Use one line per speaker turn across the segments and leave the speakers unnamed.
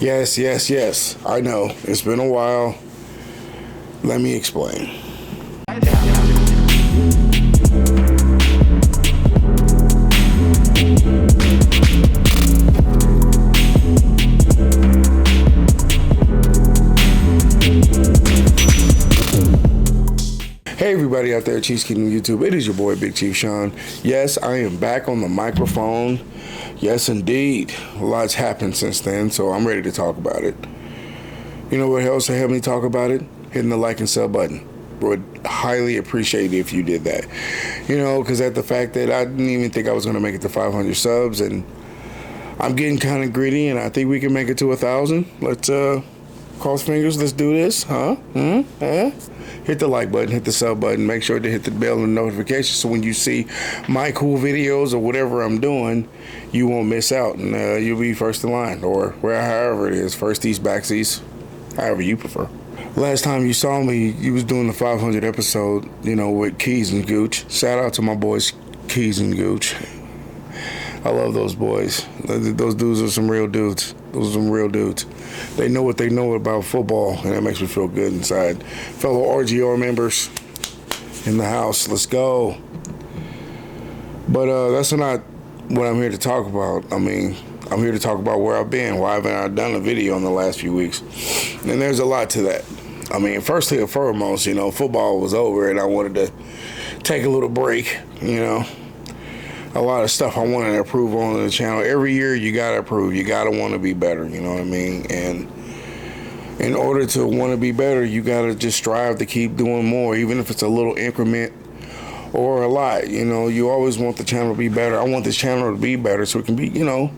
Yes, yes, yes. I know. It's been a while. Let me explain. Hey everybody out there, Chiefs Kingdom YouTube. It is your boy Big Chief Sean. Yes, I am back on the microphone. Yes, indeed. A lot's happened since then, so I'm ready to talk about it. You know what else to help me talk about it? Hitting the like and sub button. Would highly appreciate it if you did that. You know, because at the fact that I didn't even think I was going to make it to 500 subs, and I'm getting kind of greedy, and I think we can make it to 1,000. Let's cross fingers. Let's do this, huh? Hit the like button, hit the sub button, make sure to hit the bell and notification so when you see my cool videos or whatever I'm doing, you won't miss out and you'll be first in line, or however it is, firsties, backsies, however you prefer. Last time you saw me, you was doing the 500 episode, you know, with Keys and Gooch. Shout out to my boys, Keys and Gooch. I love those boys. Those dudes are some real dudes. Those are some real dudes. They know what they know about football, and that makes me feel good inside. Fellow RGR members in the house, let's go. But that's not what I'm here to talk about. I mean, I'm here to talk about where I've been, why haven't I done a video in the last few weeks. And there's a lot to that. I mean, firstly and foremost, you know, football was over, and I wanted to take a little break, you know. A lot of stuff I wanted to improve on the channel. Every year you gotta improve. You gotta want to be better. You know what I mean? And in order to want to be better, you gotta just strive to keep doing more, even if it's a little increment or a lot. You know, you always want the channel to be better. I want this channel to be better so it can be, you know,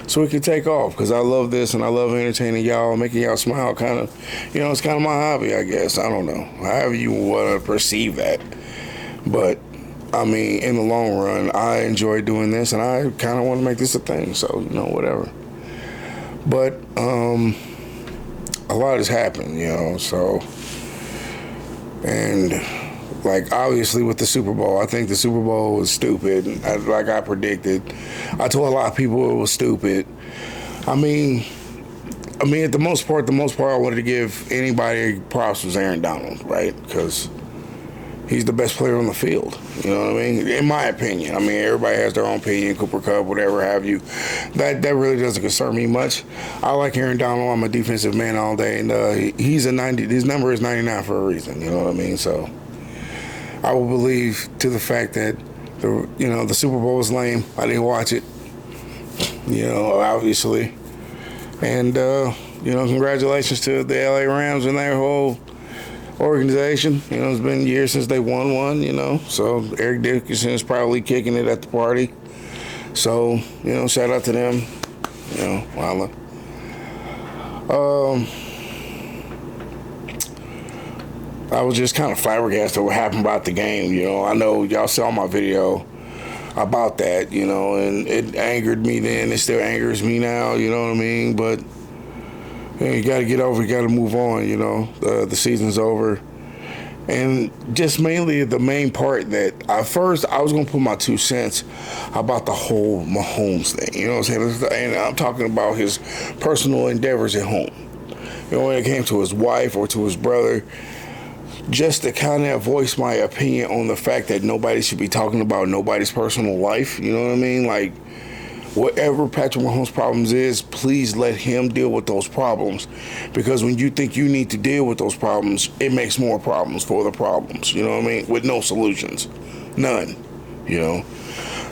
so it can take off. Because I love this and I love entertaining y'all, making y'all smile. Kind of, you know, it's kind of my hobby, I guess. I don't know, however you want to perceive that, but. I mean, in the long run, I enjoy doing this, and I kind of want to make this a thing, so, you know, whatever. But a lot has happened, you know, so, and, like, obviously with the Super Bowl, I think the Super Bowl was stupid, like I predicted. I told a lot of people it was stupid. I mean, at the most part, I wanted to give anybody props was Aaron Donald, right? Because he's the best player on the field, you know what I mean? In my opinion. I mean, everybody has their own opinion, Cooper Kupp, whatever have you. That really doesn't concern me much. I like Aaron Donald. I'm a defensive man all day, and he's a 90. His number is 99 for a reason, you know what I mean? So I will believe to the fact that the Super Bowl was lame. I didn't watch it, you know, obviously. And congratulations to the LA Rams and their whole organization. You know, it's been years since they won one, you know, so Eric Dickerson is probably kicking it at the party. So, you know, shout out to them, you know, holla. I was just kind of flabbergasted what happened about the game, you know. I know y'all saw my video about that, you know, and it angered me then. It still angers me now, you know what I mean? But you got to get over, you got to move on, you know. The season's over. And just mainly the main part that I was going to put my 2 cents about the whole Mahomes thing, you know what I'm saying? And I'm talking about his personal endeavors at home. You know, when it came to his wife or to his brother, just to kind of voice my opinion on the fact that nobody should be talking about nobody's personal life, you know what I mean? Like, whatever Patrick Mahomes' problems is, please let him deal with those problems. Because when you think you need to deal with those problems, it makes more problems for the problems, you know what I mean? With no solutions. None, you know?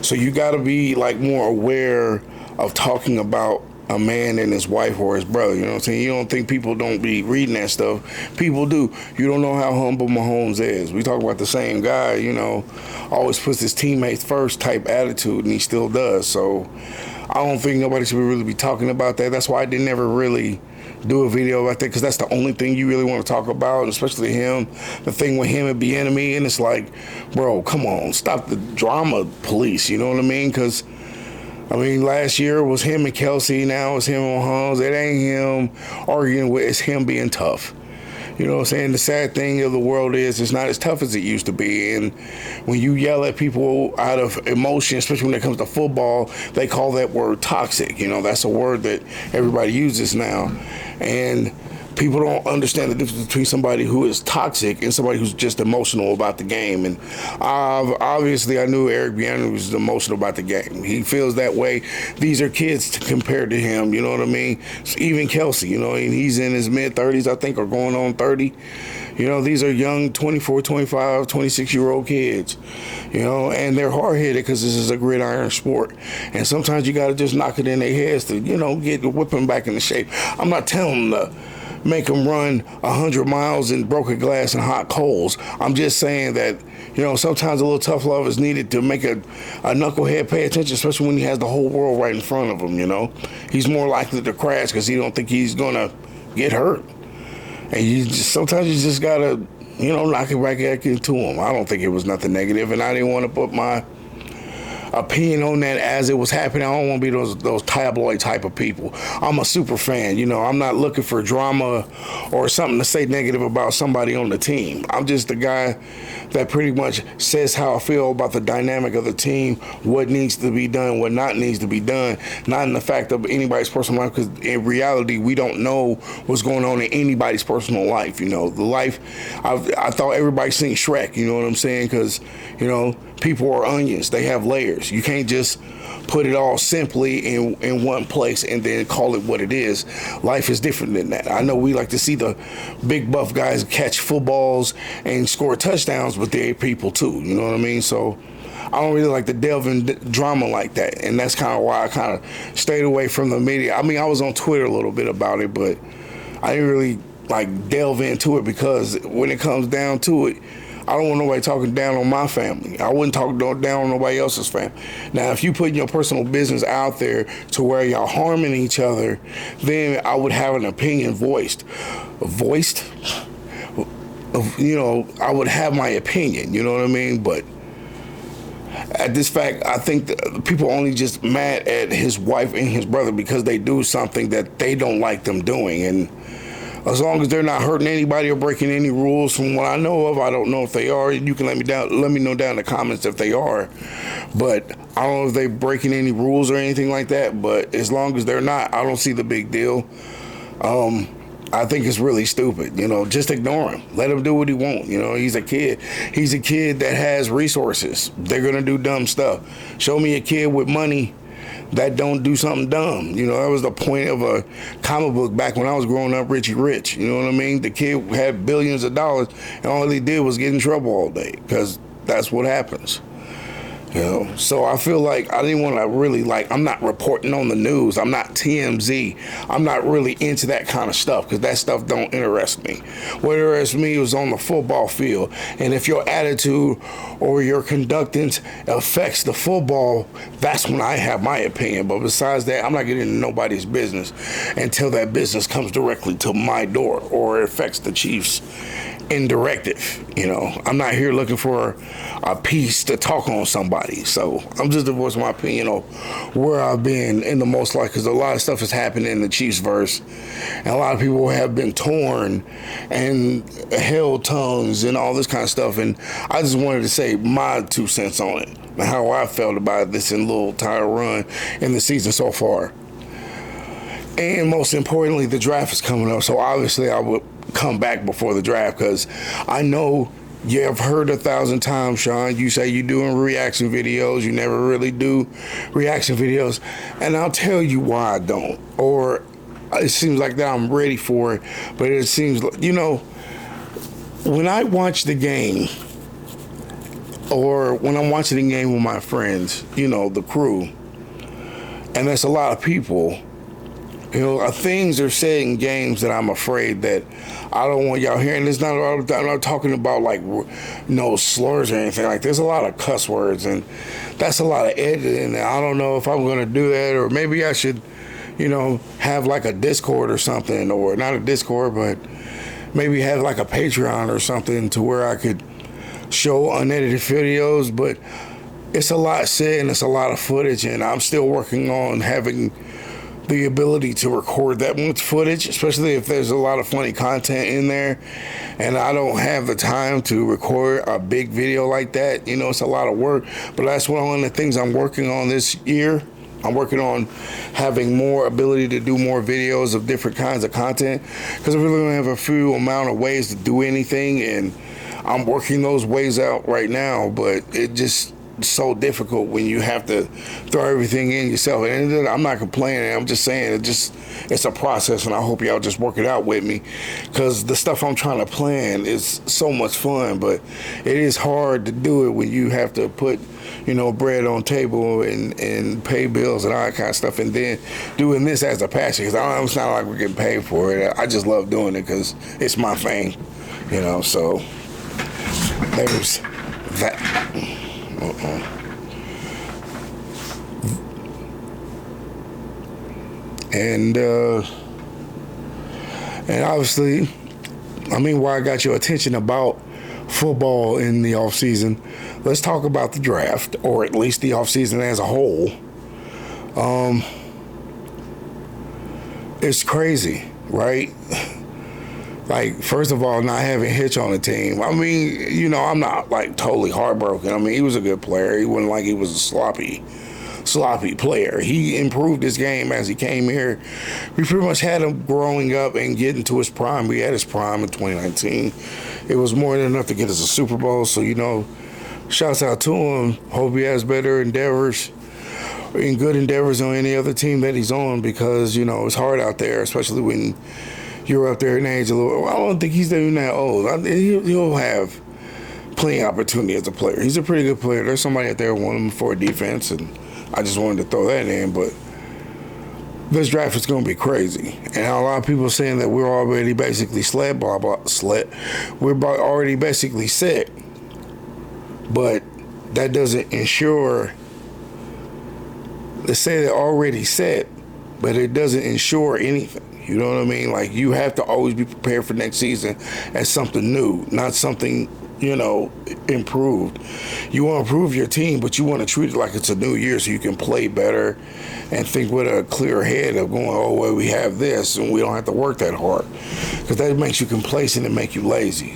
So you got to be, like, more aware of talking about a man and his wife or his brother, you know what I'm saying? You don't think people don't be reading that stuff. People do. You don't know how humble Mahomes is. We talk about the same guy, you know, always puts his teammates first type attitude, and he still does. So I don't think nobody should really be talking about that. That's why I didn't ever really do a video about that, because that's the only thing you really want to talk about, especially him, the thing with him and Bieniemy. And it's like, bro, come on, stop the drama police, you know what I mean? Because I mean, last year was him and Kelsey. Now it's him and Mahomes. It ain't him arguing with. It's him being tough. You know what I'm saying? The sad thing of the world is it's not as tough as it used to be. And when you yell at people out of emotion, especially when it comes to football, they call that word toxic. You know, that's a word that everybody uses now. And people don't understand the difference between somebody who is toxic and somebody who's just emotional about the game. And obviously, I knew Ive Been was emotional about the game. He feels that way. These are kids compared to him, you know what I mean? So even Kelsey, you know, and he's in his mid-30s, I think, or going on 30. You know, these are young 24, 25, 26-year-old kids, you know, and they're hard-headed because this is a gridiron sport. And sometimes you got to just knock it in their heads to, you know, whip them back into shape. I'm not telling them to make them run 100 miles in broken glass and hot coals. I'm just saying that, you know, sometimes a little tough love is needed to make a knucklehead pay attention, especially when he has the whole world right in front of him, you know. He's more likely to crash because he don't think he's going to get hurt. And sometimes you just got to, you know, knock it right back into him. I don't think it was nothing negative, and I didn't want to put my opinion on that as it was happening. I don't want to be those tabloid type of people. I'm a super fan. You know, I'm not looking for drama or something to say negative about somebody on the team. I'm just the guy that pretty much says how I feel about the dynamic of the team, what needs to be done, what not needs to be done, not in the fact of anybody's personal life, because in reality, we don't know what's going on in anybody's personal life. You know, the life, I thought everybody seen Shrek, you know what I'm saying? Because, you know, people are onions. They have layers. You can't just put it all simply in one place and then call it what it is. Life is different than that. I know we like to see the big buff guys catch footballs and score touchdowns, but they're people too. You know what I mean? So I don't really like to delve in drama like that, and that's kind of why I kind of stayed away from the media. I mean, I was on Twitter a little bit about it, but I didn't really like delve into it because when it comes down to it, I don't want nobody talking down on my family. I wouldn't talk down on nobody else's family. Now, if you put your personal business out there to where y'all harming each other, then I would have an opinion voiced. You know, I would have my opinion, you know what I mean? But at this fact, I think that people only just mad at his wife and his brother because they do something that they don't like them doing. And as long as they're not hurting anybody or breaking any rules from what I know of, I don't know if they are. You can let me know down in the comments if they are. But I don't know if they're breaking any rules or anything like that. But as long as they're not, I don't see the big deal. I think it's really stupid. You know, just ignore him. Let him do what he wants. You know, he's a kid. He's a kid that has resources. They're going to do dumb stuff. Show me a kid with money that don't do something dumb. You know, that was the point of a comic book back when I was growing up, Richie Rich. You know what I mean? The kid had billions of dollars, and all he did was get in trouble all day, because that's what happens. You know, so I feel like I didn't want to really, like, I'm not reporting on the news. I'm not TMZ. I'm not really into that kind of stuff because that stuff don't interest me. What interests me is on the football field. And if your attitude or your conductance affects the football, that's when I have my opinion. But besides that, I'm not getting into nobody's business until that business comes directly to my door or it affects the Chiefs indirective. You know, I'm not here looking for a piece to talk on somebody. So I'm just voicing my opinion on where I've been in the most light, because a lot of stuff has happened in the Chiefs verse, and a lot of people have been torn and held tongues and all this kind of stuff. And I just wanted to say my 2 cents on it and how I felt about this in little tire run in the season so far. And most importantly, the draft is coming up. So obviously I would come back before the draft, because I know you've heard 1,000 times, Sean, you say you're doing reaction videos. You never really do reaction videos. And I'll tell you why I don't. Or it seems like that I'm ready for it. But it seems like, you know, when I watch the game, or when I'm watching the game with my friends, you know, the crew, and there's a lot of people, you know, things are said in games that I'm afraid that I don't want y'all hearing. It's not, I'm not talking about like, no slurs or anything. Like, there's a lot of cuss words, and that's a lot of editing. And I don't know if I'm going to do that, or maybe I should, you know, have like a Discord or something, or not a Discord, but maybe have like a Patreon or something to where I could show unedited videos. But it's a lot said and it's a lot of footage, and I'm still working on having the ability to record that much footage, especially if there's a lot of funny content in there, and I don't have the time to record a big video like that. You know, it's a lot of work, but that's one of the things I'm working on this year. I'm working on having more ability to do more videos of different kinds of content, because I really don't have a few amount of ways to do anything, and I'm working those ways out right now, but it just so difficult when you have to throw everything in yourself. And I'm not complaining. I'm just saying it's a process, and I hope y'all just work it out with me, because the stuff I'm trying to plan is so much fun, but it is hard to do it when you have to put, you know, bread on table and pay bills and all that kind of stuff, and then doing this as a passion, because it's not like we're getting paid for it. I just love doing it because it's my thing, you know. So there's that. And obviously, I mean, why I got your attention about football in the offseason, let's talk about the draft, or at least the offseason as a whole. It's crazy, right? Like, first of all, not having Hitch on the team. I mean, you know, I'm not like totally heartbroken. I mean, he was a good player. He wasn't like he was a sloppy player. He improved his game as he came here. We pretty much had him growing up and getting to his prime. We had his prime in 2019. It was more than enough to get us a Super Bowl. So, you know, shouts out to him. Hope he has better endeavors and good endeavors on any other team that he's on, because, you know, it's hard out there, especially when you're up there in age a little. I don't think he's even that old. He'll have plenty of opportunity as a player. He's a pretty good player. There's somebody out there wanting him for a defense, and I just wanted to throw that in. But this draft is going to be crazy, and a lot of people are saying that we're already basically we're already basically set, but that doesn't ensure. They say they're already set, but it doesn't ensure anything. You know what I mean? Like, you have to always be prepared for next season as something new, not something, you know, improved. You want to improve your team, but you want to treat it like it's a new year so you can play better and think with a clear head of going, oh, well, we have this and we don't have to work that hard. Because that makes you complacent and make you lazy.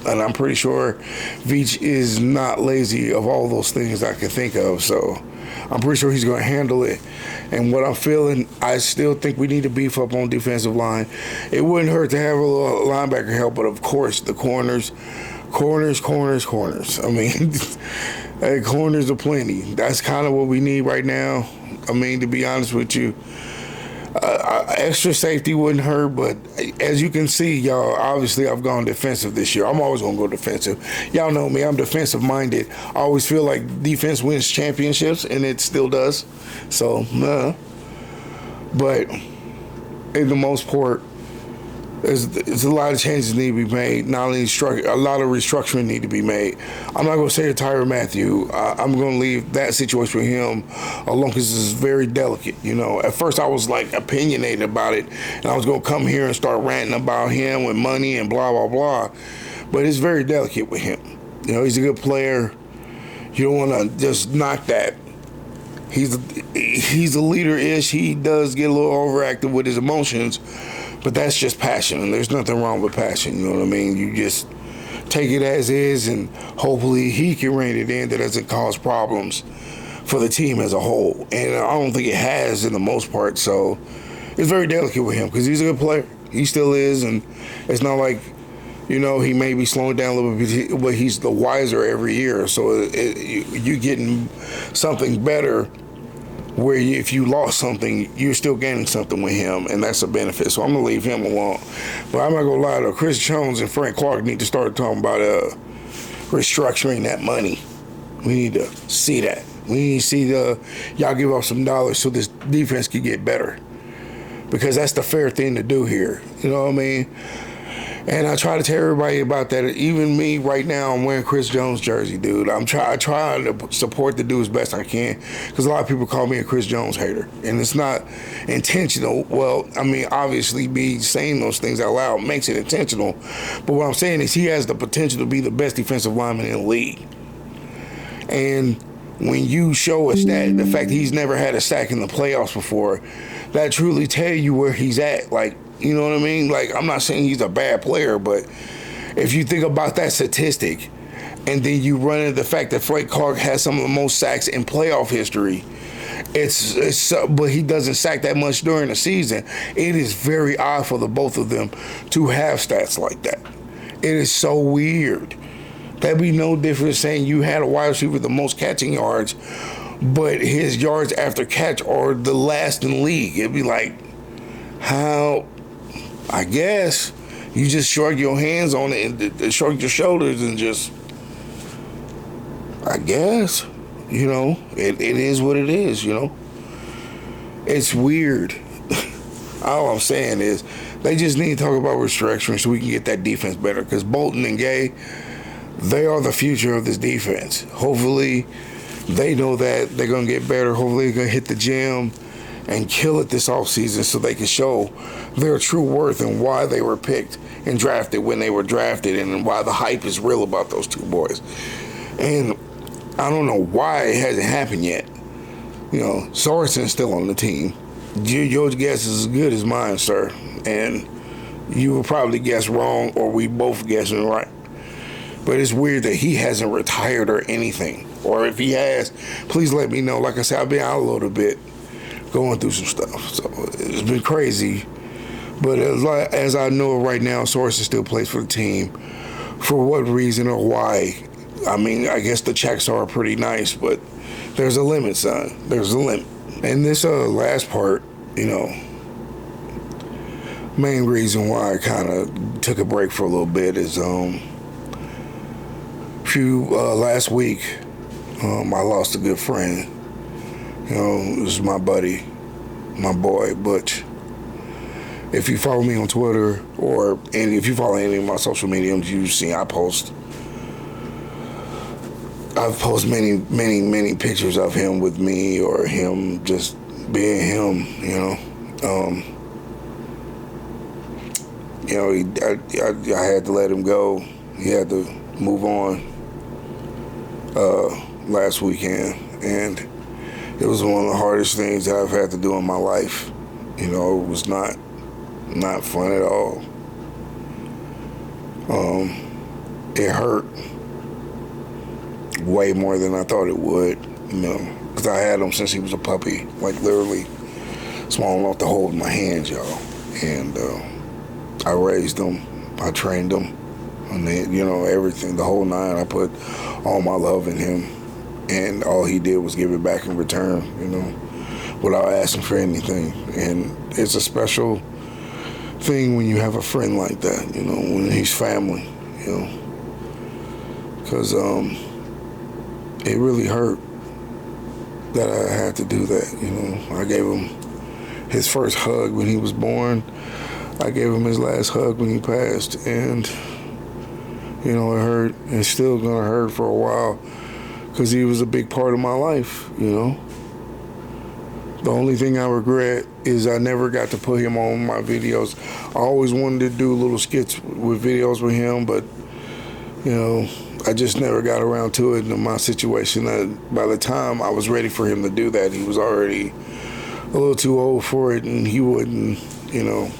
And I'm pretty sure Veach is not lazy of all those things I can think of. So I'm pretty sure he's going to handle it. And what I'm feeling, I still think we need to beef up on defensive line. It wouldn't hurt to have a little linebacker help, but of course the corners. I mean, hey, corners are plenty. That's kind of what we need right now. I mean, to be honest with you, extra safety wouldn't hurt, but as you can see, y'all, obviously I've gone defensive this year. I'm always going to go defensive. Y'all know me. I'm defensive minded. I always feel like defense wins championships, and it still does. So, but in the most part, there's a lot of changes need to be made. Not only a lot of restructuring need to be made. I'm not going to say to Tyrann Mathieu. I'm going to leave that situation with him alone, because it's very delicate. You know, at first I was like opinionated about it, and I was going to come here and start ranting about him with money and blah blah blah. But it's very delicate with him. You know, he's a good player. You don't want to just knock that. He's a leader-ish. He does get a little overactive with his emotions. But that's just passion, and there's nothing wrong with passion, you know what I mean? You just take it as is, and hopefully he can rein it in that doesn't cause problems for the team as a whole. And I don't think it has in the most part, so it's very delicate with him because he's a good player. He still is, and it's not like, you know, he may be slowing down a little bit, but he's the wiser every year. So you're getting something better where if you lost something, you're still gaining something with him, and that's a benefit. So I'm going to leave him alone. But I'm not going to lie, though. Chris Jones and Frank Clark need to start talking about restructuring that money. We need to see that. We need to see y'all give up some dollars so this defense can get better, because that's the fair thing to do here. You know what I mean? And I try to tell everybody about that. Even me right now, I'm wearing Chris Jones jersey, dude. I trying to support the dude as best I can, because a lot of people call me a Chris Jones hater, and it's not intentional. Well, I mean, obviously, me saying those things out loud makes it intentional. But what I'm saying is he has the potential to be the best defensive lineman in the league. And when you show us that, the fact that he's never had a sack in the playoffs before, that truly tell you where he's at. Like, you know what I mean? Like, I'm not saying he's a bad player, but if you think about that statistic, and then you run into the fact that Frank Clark has some of the most sacks in playoff history, but he doesn't sack that much during the season. It is very odd for the both of them to have stats like that. It is so weird. That'd be no different saying you had a wide receiver with the most catching yards, but his yards after catch are the last in the league. It'd be like, how? I guess you just shrug your hands on it and shrug your shoulders and just, I guess, you know, it is what it is, you know. It's weird. All I'm saying is they just need to talk about restructuring so we can get that defense better, because Bolton and Gay, they are the future of this defense. Hopefully they know that they're going to get better. Hopefully they're going to hit the gym and kill it this offseason so they can show their true worth and why they were picked and drafted when they were drafted, and why the hype is real about those two boys. And I don't know why it hasn't happened yet. You know, Sorensen's still on the team. Your guess is as good as mine, sir. And you will probably guess wrong, or we both guessing right. But it's weird that he hasn't retired or anything. Or if he has, please let me know. Like I said, I've been out a little bit, going through some stuff. So it's been crazy. But as I know right now, Sorensen still plays for the team. For what reason or why? I mean, I guess the checks are pretty nice, but there's a limit, son. There's a limit. And this last part, you know, main reason why I kind of took a break for a little bit is last week I lost a good friend. You know, this is my buddy, my boy, Butch. If you follow me on Twitter, and if you follow any of my social mediums, you've seen I've posted many pictures of him with me, or him just being him, you know. I had to let him go. He had to move on last weekend, and it was one of the hardest things that I've had to do in my life. You know, it was not fun at all. It hurt way more than I thought it would, you know, because I had him since he was a puppy, like literally small enough to hold in my hands, y'all. And I raised him, I trained him, and then, you know, everything, the whole nine. I put all my love in him, and all he did was give it back in return, you know, without asking for anything. And it's a special thing when you have a friend like that, you know, when he's family, you know, because it really hurt that I had to do that, you know. I gave him his first hug when he was born. I gave him his last hug when he passed, and, you know, it hurt. It's still gonna hurt for a while, because he was a big part of my life, you know. The only thing I regret is I never got to put him on my videos. I always wanted to do little skits with videos with him, but, you know, I just never got around to it. In my situation, by the time I was ready for him to do that, he was already a little too old for it, and he wouldn't, you know,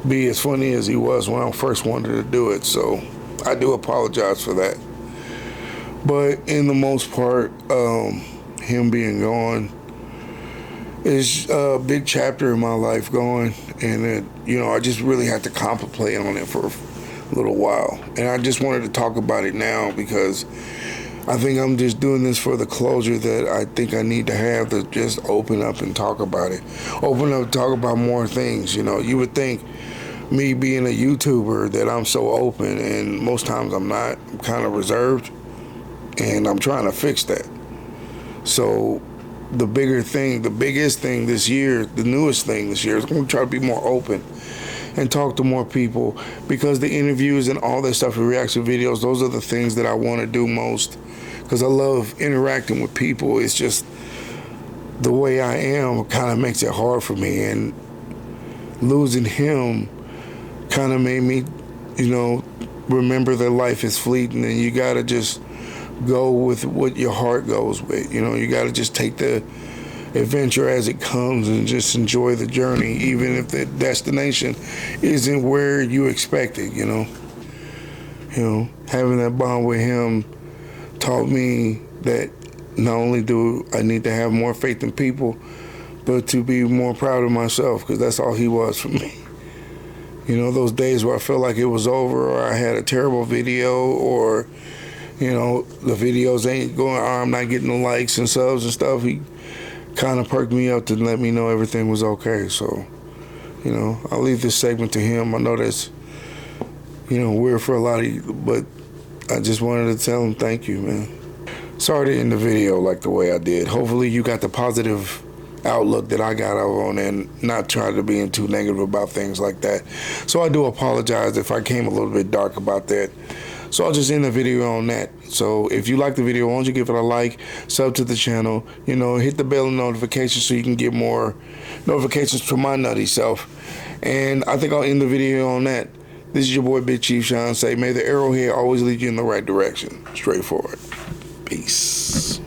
be as funny as he was when I first wanted to do it. So I do apologize for that. But in the most part, him being gone is a big chapter in my life going, and it, you know, I just really had to contemplate on it for a little while, and I just wanted to talk about it now, because I think I'm just doing this for the closure that I think I need to have, to just open up and talk about it. Open up, talk about more things. You know, you would think me being a YouTuber that I'm so open, and most times I'm not. I'm kind of reserved, and I'm trying to fix that. So the biggest thing this year, the newest thing this year, is I'm going to try to be more open and talk to more people, because the interviews and all that stuff, and reaction videos, those are the things that I want to do most, because I love interacting with people. It's just the way I am kind of makes it hard for me, and losing him kind of made me, you know, remember that life is fleeting, and you got to just go with what your heart goes with. You know, you got to just take the adventure as it comes and just enjoy the journey, even if the destination isn't where you expect it, you know. Having that bond with him taught me that not only do I need to have more faith in people, but to be more proud of myself, because that's all he was for me. Those days where I felt like it was over, or I had a terrible video, or, the videos ain't going, or I'm not getting the likes and subs and stuff, he kind of perked me up to let me know everything was okay. So, I'll leave this segment to him. I know that's, weird for a lot of you, but I just wanted to tell him thank you, man. Sorry to end the video like the way I did. Hopefully you got the positive outlook that I got on and not try to be too negative about things like that. So I do apologize if I came a little bit dark about that. So I'll just end the video on that. So if you like the video, why don't you give it a like, sub to the channel, hit the bell and notifications so you can get more notifications from my nutty self. And I think I'll end the video on that. This is your boy Big Chief Sean. Say, may the arrowhead always lead you in the right direction. Straightforward. Peace.